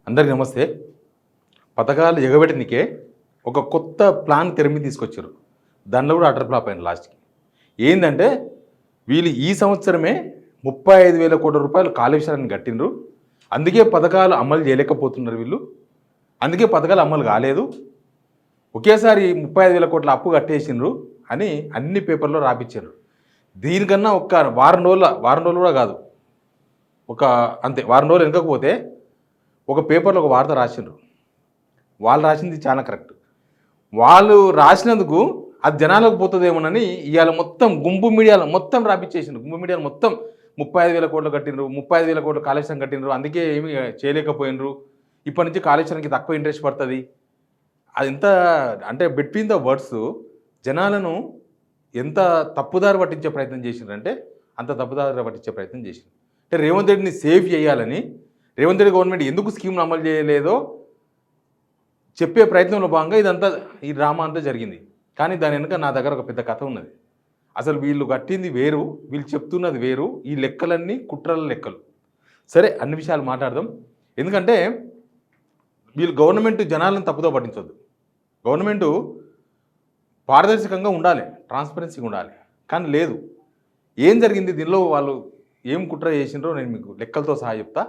అందరికీ నమస్తే. పథకాలు ఎగబెట్టనికే ఒక కొత్త ప్లాన్ తెర మీద తీసుకొచ్చారు. దానిలో కూడా అటర్ ఫ్లాప్ అయింది లాస్ట్‌కి. ఏందంటే వీళ్ళు ఈ సంవత్సరమే 35,000 కోట్ల రూపాయలు కాళేశ్వరాన్ని కట్టిండ్రు. అందుకే పథకాలు అమలు చేయలేకపోతున్నారు వీళ్ళు. అందుకే పథకాలు అమలు కాలేదు. ఒకేసారి 35,000 కోట్ల అప్పు కట్టేసిండ్రు అని అన్ని పేపర్‌లో రాపిచ్చారు. దీనికన్నా ఒక్క వారం రోజులు కూడా కాదు. అంతే వారం రోజులు వెనకపోతే ఒక పేపర్లో ఒక వార్త రాసిండ్రు. వాళ్ళు రాసింది చాలా కరెక్ట్. వాళ్ళు రాసినందుకు అది జనాలకు పోతుందేమోనని ఇవాళ మొత్తం గుంపు మీడియాలో మొత్తం రాపిచ్చేసిండ్రు. గుంపు మీడియాలో మొత్తం 35,000 కోట్లు కట్టిండ్రు, 35,000 కోట్లు కాళేశ్వరం కట్టిండ్రు, అందుకే ఏమి చేయలేకపోయినరు, ఇప్పటి నుంచి కాళేశ్వరానికి తక్కువ ఇంట్రెస్ట్ పడుతుంది. అది ఎంత అంటే బిట్వీన్ ద వర్డ్స్ జనాలను ఎంత తప్పుదారి పట్టించే ప్రయత్నం చేసిండ్రంటే అంత తప్పుదారి పట్టించే ప్రయత్నం చేసిండ్రు. అంటే రేవంత్ రెడ్డిని సేవ్ చేయాలని, రేవంత్ రెడ్డి గవర్నమెంట్ ఎందుకు స్కీమ్ను అమలు చేయలేదో చెప్పే ప్రయత్నంలో భాగంగా ఈ డ్రామా అంతా జరిగింది. కానీ దాని వెనుక నా దగ్గర ఒక పెద్ద కథ ఉన్నది. అసలు వీళ్ళు కట్టింది వేరు, వీళ్ళు చెప్తున్నది వేరు, ఈ లెక్కలన్నీ కుట్రల లెక్కలు. సరే, అన్ని విషయాలు మాట్లాడదాం. ఎందుకంటే వీళ్ళు గవర్నమెంట్ జనాలను తప్పుదో పట్టించొద్దు. గవర్నమెంటు పారదర్శకంగా ఉండాలి, ట్రాన్స్పరెన్సీగా ఉండాలి. కానీ లేదు. ఏం జరిగింది దీనిలో, వాళ్ళు ఏం కుట్ర చేసిండ్రో నేను మీకు లెక్కలతో సహా చెప్తా.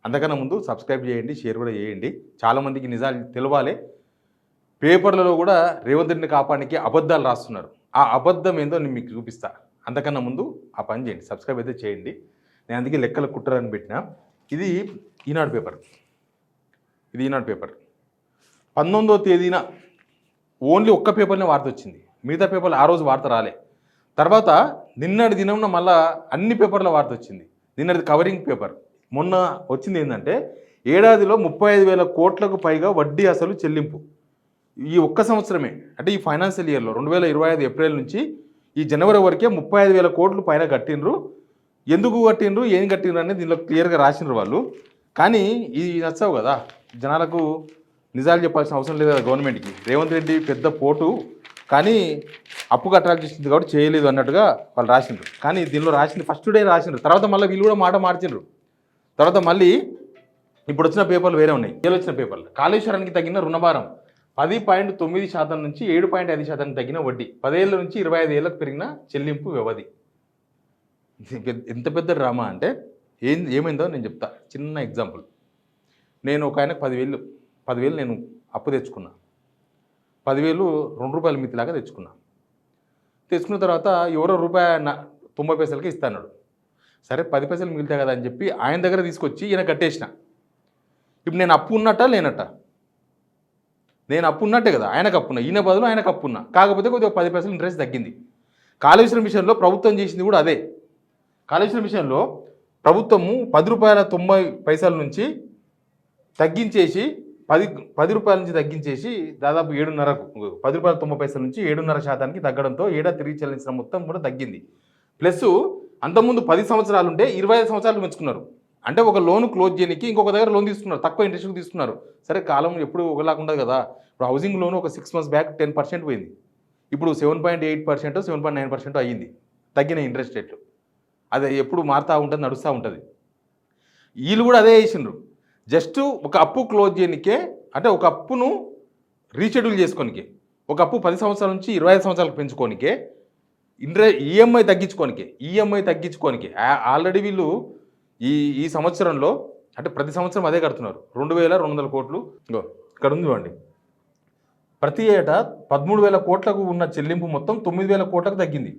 అంతకన్నా ముందు సబ్స్క్రైబ్ చేయండి, షేర్ కూడా చేయండి. చాలామందికి నిజాలు తెలవాలి. పేపర్లలో కూడా రేవంత్ రెడ్డిని కాపాడానికి అబద్ధాలు రాస్తున్నారు. ఆ అబద్ధం ఏందో నేను మీకు చూపిస్తా. అంతకన్నా ముందు ఆ పని చేయండి, సబ్స్క్రైబ్ అయితే చేయండి. నేను అందుకే లెక్కల కుట్ర అని పెట్టినా. ఇది ఈనాడు పేపర్. 19వ తేదీన ఓన్లీ ఒక్క పేపర్నే వార్త వచ్చింది. మిగతా పేపర్లు ఆ రోజు వార్త రాలే. తర్వాత నిన్నటి దినంన మళ్ళా అన్ని పేపర్ల వార్త వచ్చింది. నిన్నటి కవరింగ్ పేపర్. మొన్న వచ్చింది ఏంటంటే ఏడాదిలో 35,000 కోట్లకు పైగా వడ్డీ అసలు చెల్లింపు. ఈ ఒక్క సంవత్సరమే, అంటే ఈ ఫైనాన్షియల్ ఇయర్లో 2025 ఏప్రిల్ నుంచి ఈ జనవరి వరకే 35,000 కోట్లు పైన కట్టిండ్రు. ఎందుకు కట్టిండ్రు, ఏం కట్టిండ్రు అనేది దీనిలో క్లియర్గా రాసిండ్రు వాళ్ళు. కానీ ఇది నచ్చవు కదా జనాలకు, నిజాలు చెప్పాల్సిన అవసరం లేదు కదా గవర్నమెంట్కి. రేవంత్ రెడ్డి పెద్ద పోటు, కానీ అప్పు కట్టాల్సి వచ్చింది కాబట్టి చేయలేదు అన్నట్టుగా వాళ్ళు రాసిండ్రు. కానీ దీనిలో రాసింది ఫస్ట్ డే రాసిండ్రు. తర్వాత మళ్ళీ వీళ్ళు కూడా మాట మార్చిండ్రు. తర్వాత మళ్ళీ ఇప్పుడు వచ్చిన పేపర్లు వేరే ఉన్నాయి. వీళ్ళు వచ్చిన పేపర్లు కాళేశ్వరానికి తగిన రుణభారం 10.9% నుంచి 7.5% తగ్గిన వడ్డీ, 10 ఏళ్ళ నుంచి 25 ఏళ్ళకు పెరిగిన చెల్లింపు వ్యవధి. ఎంత పెద్ద డ్రామా అంటే ఏమైందో నేను చెప్తా. చిన్న ఎగ్జాంపుల్. నేను ఒక ఆయనకు 10,000 నేను అప్పు తెచ్చుకున్నా. 10,000 ₹2 మితిలాగా తెచ్చుకున్న తర్వాత ఎవరో ₹90 ఇస్తాడు. సరే 10 పైసలు మిగులుతాయి కదా అని చెప్పి ఆయన దగ్గర తీసుకొచ్చి ఈయన కట్టేసిన. ఇప్పుడు నేను అప్పు ఉన్నట్ట లేనట్ట? నేను అప్పు ఉన్నట్టే కదా, ఆయనకు అప్పున్నా, ఈయన బదులు ఆయనకు అప్పున్నా. కాకపోతే కొద్దిగా 10 పైసలు ఇంట్రెస్ట్ తగ్గింది. కాళేశ్వరం విషయంలో ప్రభుత్వం చేసింది కూడా అదే. కాళేశ్వరం విషయంలో ప్రభుత్వము ₹10.90 నుంచి తగ్గించేసి ₹10 నుంచి తగ్గించేసి దాదాపు 7.5కు ₹10.90 నుంచి 7.5% తగ్గడంతో ఏడాది తిరిగి చెల్లించిన మొత్తం కూడా తగ్గింది. ప్లస్ అంతకుముందు 10 సంవత్సరాలు ఉంటే 25 సంవత్సరాలు పెంచుకున్నారు. అంటే ఒక లోన్ క్లోజ్ చేయడానికి ఇంకొక దగ్గర లోన్ తీసుకున్నారు, తక్కువ ఇంట్రెస్ట్కి తీసుకున్నారు. సరే, కాలం ఎప్పుడు ఒకలాగా ఉండదు కదా. ఇప్పుడు హౌసింగ్ లోన్ ఒక 6 months బ్యాక్ 10% పోయింది. ఇప్పుడు 7.8%, 7.9% అయ్యింది తగ్గిన ఇంట్రెస్ట్ రేట్లు. అది ఎప్పుడు మారుతూ ఉంటుంది, నడుస్తూ ఉంటుంది. వీళ్ళు కూడా అదే చేసిండ్రు. జస్ట్ ఒక అప్పు క్లోజ్ చేయనికే, అంటే ఒక అప్పును రీషెడ్యూల్ చేసుకోనికే, ఒక అప్పు 10 సంవత్సరాల నుంచి 25 సంవత్సరాలకు పెంచుకోనికే, ఈఎంఐ తగ్గించుకోనికే ఆల్రెడీ వీళ్ళు ఈ సంవత్సరంలో, అంటే ప్రతి సంవత్సరం అదే కడుతున్నారు, 2,200 కోట్లు. ఇక్కడ ఉంది చూడండి. ప్రతి ఏటా 13,000 కోట్లకు ఉన్న చెల్లింపు మొత్తం 9,000 కోట్లకు తగ్గింది.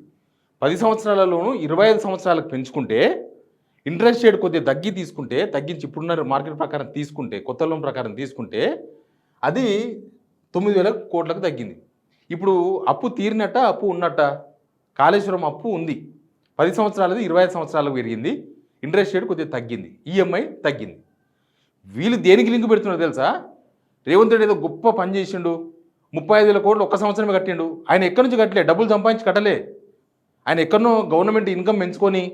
10 సంవత్సరాలలోనూ 25 సంవత్సరాలకు పెంచుకుంటే, ఇంట్రెస్ట్ రేట్ కొద్దిగా తగ్గించి ఇప్పుడున్న మార్కెట్ ప్రకారం తీసుకుంటే, కొత్త లోన్ ప్రకారం తీసుకుంటే అది 9,000 కోట్లకు తగ్గింది. ఇప్పుడు అప్పు తీరినట్ట, అప్పు ఉన్నట్ట? కాళేశ్వరం అప్పు ఉంది, 10 సంవత్సరాలది 25 సంవత్సరాలకు పెరిగింది, ఇంట్రెస్ట్ రేట్ కొద్దిగా తగ్గింది, ఈఎంఐ తగ్గింది. వీళ్ళు దేనికి లింక్ పెడుతున్నారు తెలుసా? రేవంత్ రెడ్డి ఏదో గొప్ప పని చేసిండు, 35,000 కోట్లు ఒక్క సంవత్సరమే కట్టిండు. ఆయన ఎక్కడి నుంచి కట్టలే, డబ్బులు సంపాదించి కట్టలే. ఆయన ఎక్కడనో గవర్నమెంట్ ఇన్కమ్ పెంచుకొని,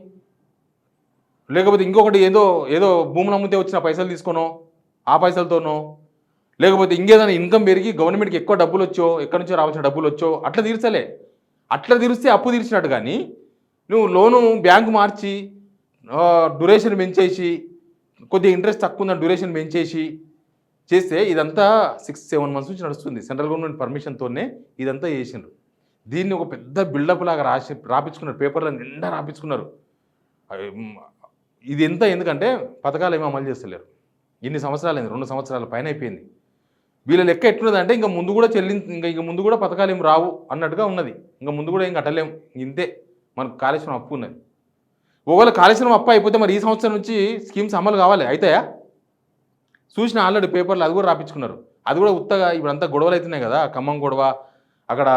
లేకపోతే ఇంకొకటి ఏదో భూములు అమ్మితే వచ్చిన పైసలు తీసుకోనో, ఆ పైసలతోనో, లేకపోతే ఇంకేదైనా ఇన్కమ్ పెరిగి గవర్నమెంట్కి ఎక్కువ డబ్బులు వచ్చో, ఎక్కడి నుంచో రావాల్సిన డబ్బులు వచ్చో అట్లా తీర్చలే. అట్లా తీరిస్తే అప్పు తీర్చినట్టు. కానీ నువ్వు లోను బ్యాంకు మార్చి డ్యూరేషన్ పెంచేసి, కొద్దిగా ఇంట్రెస్ట్ తక్కువ ఉందని డ్యూరేషన్ పెంచేసి, చేస్తే ఇదంతా 6-7 మంత్స్ నుంచి నడుస్తుంది. సెంట్రల్ గవర్నమెంట్ పర్మిషన్‌తోనే ఇదంతా చేసిండ్రు. దీన్ని ఒక పెద్ద బిల్డప్ లాగా రాపిచ్చుకున్నారు. పేపర్‌లో నిండా రాపిచ్చుకున్నారు. ఇది ఎంత ఎందుకంటే పథకాలేమీ అమలు చేస్తలేరు. ఇన్ని సంవత్సరాలైంది. 2 సంవత్సరాల పైన అయిపోయింది. వీళ్ళ లెక్క ఎట్లున్నదంటే ఇంక ముందు కూడా ఇంక ముందు కూడా పథకాలేమి రావు అన్నట్టుగా ఉన్నది. ఇంక ముందు కూడా ఏం కట్టలేము. ఇంతే మనకు కాళేశ్వరం అప్పు ఉన్నది. ఒకవేళ కాళేశ్వరం అప్పు అయిపోతే మరి ఈ సంవత్సరం నుంచి స్కీమ్స్ అమలు కావాలి. అయితాయా? చూసిన ఆల్రెడీ పేపర్లు అది కూడా రాపించుకున్నారు. అది కూడా ఉత్తగా ఇప్పుడంతా గొడవలు అవుతున్నాయి కదా, ఖమ్మం గొడవ, అక్కడ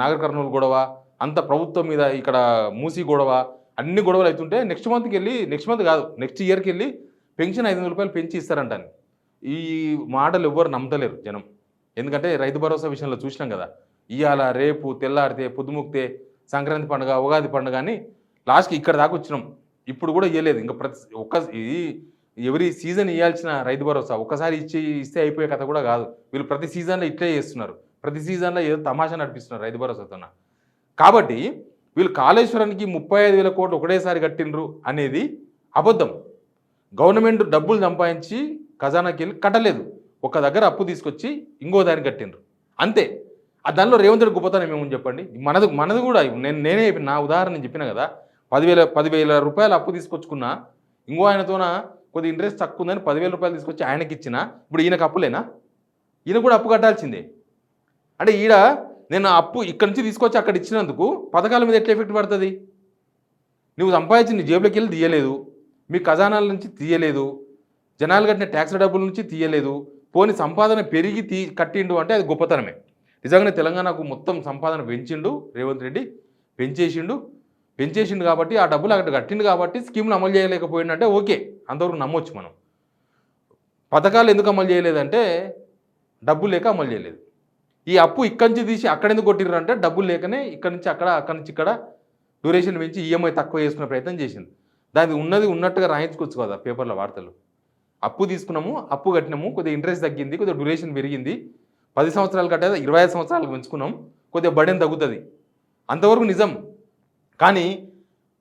నాగర్ కర్నూలు గొడవ, అంత ప్రభుత్వం మీద ఇక్కడ మూసి గొడవ, అన్ని గొడవలు అవుతుంటే నెక్స్ట్ మంత్ కాదు నెక్స్ట్ ఇయర్కి వెళ్ళి పెన్షన్ 500 రూపాయలు పెంచి ఇస్తారంటాను. ఈ మాటలు ఎవ్వరు నమ్మతలేరు జనం. ఎందుకంటే రైతు భరోసా విషయంలో చూసినాం కదా, ఇవాళ రేపు తెల్లారితే పొద్దుముక్తే సంక్రాంతి పండుగ, ఉగాది పండుగ అని లాస్ట్కి ఇక్కడ దాకా వచ్చినాం. ఇప్పుడు కూడా ఇవ్వలేదు. ఇంకా ఎవరి సీజన్ ఇవ్వాల్సిన రైతు భరోసా ఒక్కసారి ఇస్తే అయిపోయే కథ కూడా కాదు. వీళ్ళు ప్రతి సీజన్లో ఇట్లే చేస్తున్నారు. ప్రతి సీజన్లో ఏదో తమాషా నడిపిస్తున్నారు రైతు భరోసాతో. కాబట్టి వీళ్ళు కాళేశ్వరానికి 35,000 కోట్లు ఒకటేసారి కట్టినరు అనేది అబద్ధం. గవర్నమెంట్ డబ్బులు సంపాదించి ఖజానాకి వెళ్ళి కట్టలేదు. ఒక దగ్గర అప్పు తీసుకొచ్చి ఇంకో దాన్ని కట్టినరు అంతే. దానిలో రేవంత్ రెడ్డి గొప్పతనం ఏమని చెప్పండి. మనది కూడా నేనే నా ఉదాహరణ చెప్పిన కదా, 10,000 రూపాయలు అప్పు తీసుకొచ్చుకున్నా, ఇంకో ఆయనతోన కొద్ది ఇంట్రెస్ట్ తక్కువ ఉందని 10,000 రూపాయలు తీసుకొచ్చి ఆయనకి ఇచ్చిన, ఇప్పుడు ఈయనకు అప్పులేనా? ఈయన కూడా అప్పు కట్టాల్సిందే. అంటే నేను అప్పు ఇక్కడి నుంచి తీసుకొచ్చి అక్కడ ఇచ్చినందుకు పథకాల మీద ఎట్లా ఎఫెక్ట్ పడుతుంది? నువ్వు సంపాదించి నీ జేబులోకి వెళ్ళి తీయలేదు, మీ ఖజానాల నుంచి తీయలేదు, జనాలు కట్టిన ట్యాక్స్ డబ్బుల నుంచి తీయలేదు, పోని సంపాదన పెరిగి కట్టిండు అంటే అది గొప్పతనమే. నిజంగానే తెలంగాణకు మొత్తం సంపాదన పెంచిండు రేవంత్ రెడ్డి, పెంచేసిండు కాబట్టి ఆ డబ్బులు అక్కడ కట్టిండు కాబట్టి స్కీమ్లు అమలు చేయలేకపోయిందంటే ఓకే, అంతవరకు నమ్మొచ్చు మనం. పథకాలు ఎందుకు అమలు చేయలేదంటే డబ్బులు లేక అమలు చేయలేదు. ఈ అప్పు ఇక్కడి నుంచి తీసి అక్కడెందుకు కొట్టిర్రు అంటే డబ్బులు లేకనే ఇక్కడి నుంచి ఇక్కడ డ్యూరేషన్ పెంచి ఈఎంఐ తక్కువ చేసుకునే ప్రయత్నం చేసింది. దానికి ఉన్నట్టుగా రాయించుకోవచ్చు కదా పేపర్ల వార్తలు. అప్పు తీసుకున్నాము, అప్పు కట్టినాము, కొద్దిగా ఇంట్రెస్ట్ తగ్గింది, కొద్దిగా డ్యూరేషన్ పెరిగింది, 10 సంవత్సరాలు కట్టేది 25 సంవత్సరాలకు పెంచుకున్నాం, కొద్దిగా బర్డెన్ తగ్గుతుంది, అంతవరకు నిజం. కానీ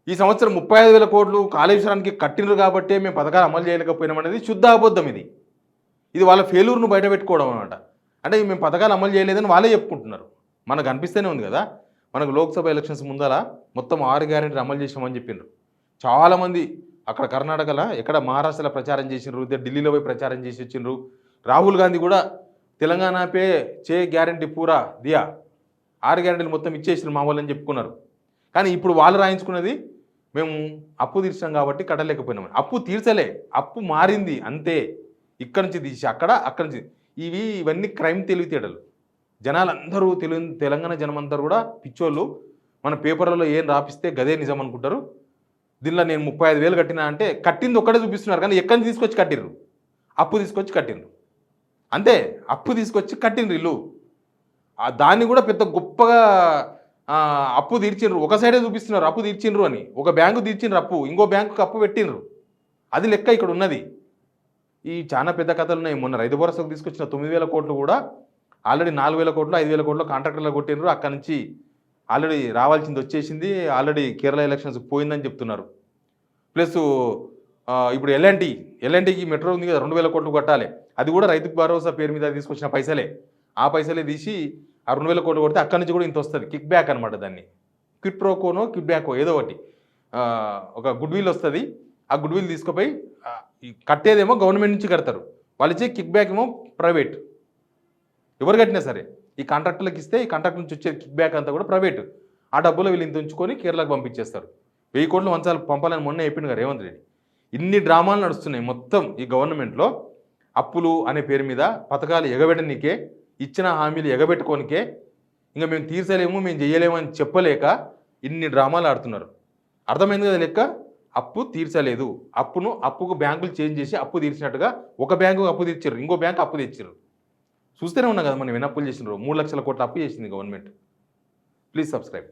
ఈ సంవత్సరం 35,000 కోట్లు కాళేశ్వరానికి కట్టినరు కాబట్టే మేము పథకాలు అమలు చేయలేకపోయినాం అనేది శుద్ధ అబద్ధం. ఇది వాళ్ళ ఫెయిల్యూర్ను బయట పెట్టుకోవడం అనమాట. అంటే మేము పథకాలు అమలు చేయలేదని వాళ్ళే చెప్పుకుంటున్నారు. మనకు అనిపిస్తూనే ఉంది కదా, మనకు లోక్సభ ఎలక్షన్స్ ముందర మొత్తం 6 గ్యారెంటీలు అమలు చేసామని చెప్పిండ్రు. చాలామంది అక్కడ కర్ణాటకలో ఎక్కడ మహారాష్ట్రలో ప్రచారం చేసిండ్రు, ఢిల్లీలో పోయి ప్రచారం చేసి వచ్చిండ్రు. రాహుల్ గాంధీ కూడా తెలంగాణ పే చే గ్యారెంటీ పూరా దియా, 6 గ్యారెంటీలు మొత్తం ఇచ్చేసిండ్రు మా వాళ్ళని చెప్పుకున్నారు. కానీ ఇప్పుడు వాళ్ళు రాయించుకున్నది మేము అప్పు తీర్చాం కాబట్టి కట్టలేకపోయినాం. అప్పు తీర్చలే, అప్పు మారింది అంతే. ఇక్కడి నుంచి తీసి అక్కడి నుంచి ఇవన్నీ క్రైమ్ తెలివితేటలు. జనాలందరూ తెలంగాణ జనమందరూ కూడా పిచ్చోళ్ళు. మన పేపర్లలో ఏం రాపిస్తే గదే నిజం అనుకుంటారు. దీనిలో నేను 35,000 కట్టినా అంటే కట్టింది ఒక్కడే చూపిస్తున్నారు, కానీ ఎక్కడి నుంచి తీసుకొచ్చి కట్టిర్రు? అప్పు తీసుకొచ్చి కట్టిండ్రు అంతే. అప్పు తీసుకొచ్చి కట్టిండ్రు ఇల్లు. దాన్ని కూడా పెద్ద గొప్పగా అప్పు తీర్చిండ్రు, ఒక సైడే చూపిస్తున్నారు అప్పు తీర్చిండ్రు అని. ఒక బ్యాంకు తీర్చిండ్రు అప్పు, ఇంకో బ్యాంకుకి అప్పు పెట్టిండ్రు. అది లెక్క ఇక్కడ ఉన్నది. ఈ చాలా పెద్ద కథలు ఉన్నాయి. మొన్న రైతు భరోసాకు తీసుకొచ్చిన 9,000 కోట్లు కూడా ఆల్రెడీ 4,000 కోట్లు 5,000 కోట్లు కాంట్రాక్టర్లు కొట్టిండ్రు. అక్కడి నుంచి ఆల్రెడీ రావాల్సింది వచ్చేసింది, ఆల్రెడీ కేరళ ఎలక్షన్స్ పోయిందని చెప్తున్నారు. ప్లస్ ఇప్పుడు ఎల్ఎన్టీకి మెట్రో ఉంది కదా, 2,000 కోట్లు కట్టాలి. అది కూడా రైతు భరోసా పేరు మీద తీసుకొచ్చిన పైసలే. ఆ పైసలే తీసి ఆ 2,000 కోట్లు కొడితే అక్కడి నుంచి కూడా ఇంత వస్తుంది. కిక్ బ్యాక్ అనమాట. దాన్ని క్విట్ ప్రోకోనో కిక్ బ్యాకో ఏదో ఒకటి, ఒక గుడ్ విల్ వస్తుంది. ఆ గుడ్ విల్ తీసుకుపోయి కట్టేదేమో గవర్నమెంట్ నుంచి కడతారు, వాళ్ళు ఇచ్చే కిక్ బ్యాక్ ఏమో ప్రైవేట్. ఎవరు కట్టినా సరే ఈ కాంట్రాక్టర్లకు ఇస్తే ఈ కాంట్రాక్ట్ నుంచి వచ్చే కిక్ బ్యాక్ అంతా కూడా ప్రైవేటు. ఆ డబ్బులు వీళ్ళు ఇంత ఉంచుకొని కేరళకు పంపించేస్తారు. 1000 కోట్లు వంచాలి పంపాలని మొన్న చెప్పిండు కదా రేవంత్ రెడ్డి. ఇన్ని డ్రామాలు నడుస్తున్నాయి మొత్తం ఈ గవర్నమెంట్లో. అప్పులు అనే పేరు మీద పథకాలు ఎగబెట్టనీకే, ఇచ్చిన హామీలు ఎగబెట్టుకోనికే, ఇంకా మేము తీర్చలేము మేము చేయలేము అని చెప్పలేక ఇన్ని డ్రామాలు ఆడుతున్నారు. అర్థమైంది కదా లెక్క. అప్పు తీర్చలేదు, అప్పుకు బ్యాంకులు చేంజ్ చేసి అప్పు తీర్చినట్టుగా ఒక బ్యాంకు అప్పు తీర్చారు, ఇంకో బ్యాంకు అప్పు తెచ్చారు. చూస్తూనే ఉన్నాం కదా మనం ఎన్ని అప్పులు చేసినారు. 3 లక్షల కోట్ల అప్పు చేసింది గవర్నమెంట్. Please subscribe.